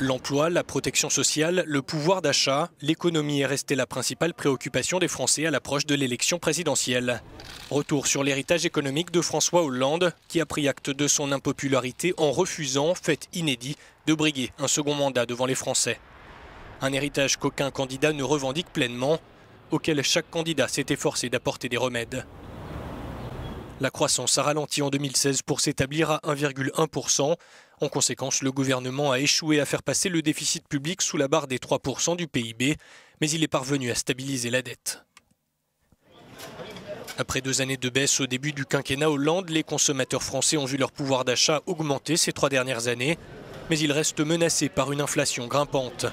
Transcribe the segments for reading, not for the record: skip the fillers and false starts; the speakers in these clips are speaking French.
L'emploi, la protection sociale, le pouvoir d'achat, l'économie est restée la principale préoccupation des Français à l'approche de l'élection présidentielle. Retour sur l'héritage économique de François Hollande, qui a pris acte de son impopularité en refusant, fait inédit, de briguer un second mandat devant les Français. Un héritage qu'aucun candidat ne revendique pleinement, auquel chaque candidat s'est efforcé d'apporter des remèdes. La croissance a ralenti en 2016 pour s'établir à 1,1%. En conséquence, le gouvernement a échoué à faire passer le déficit public sous la barre des 3% du PIB, mais il est parvenu à stabiliser la dette. Après 2 années de baisse au début du quinquennat Hollande, les consommateurs français ont vu leur pouvoir d'achat augmenter ces 3 dernières années, mais ils restent menacés par une inflation grimpante.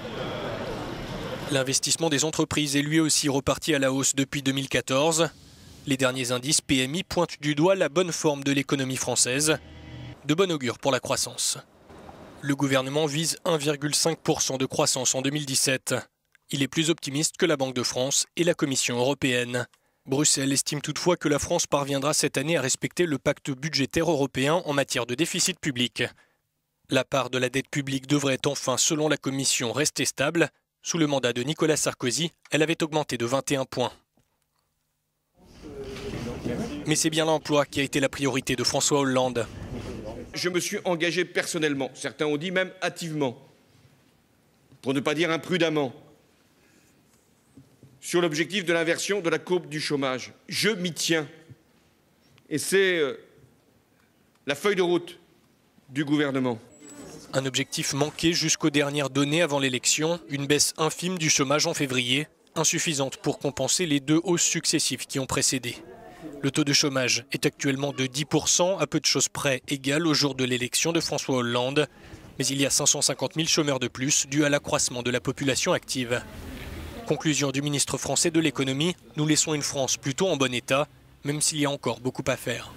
L'investissement des entreprises est lui aussi reparti à la hausse depuis 2014. Les derniers indices PMI pointent du doigt la bonne forme de l'économie française. De bon augure pour la croissance. Le gouvernement vise 1,5% de croissance en 2017. Il est plus optimiste que la Banque de France et la Commission européenne. Bruxelles estime toutefois que la France parviendra cette année à respecter le pacte budgétaire européen en matière de déficit public. La part de la dette publique devrait enfin, selon la Commission, rester stable. Sous le mandat de Nicolas Sarkozy, elle avait augmenté de 21 points. Mais c'est bien l'emploi qui a été la priorité de François Hollande. Je me suis engagé personnellement, certains ont dit même hâtivement, pour ne pas dire imprudemment, sur l'objectif de l'inversion de la courbe du chômage. Je m'y tiens. Et c'est la feuille de route du gouvernement. Un objectif manqué jusqu'aux dernières données avant l'élection, une baisse infime du chômage en février, insuffisante pour compenser les 2 hausses successives qui ont précédé. Le taux de chômage est actuellement de 10%, à peu de choses près égal au jour de l'élection de François Hollande. Mais il y a 550 000 chômeurs de plus dû à l'accroissement de la population active. Conclusion du ministre français de l'économie, nous laissons une France plutôt en bon état, même s'il y a encore beaucoup à faire.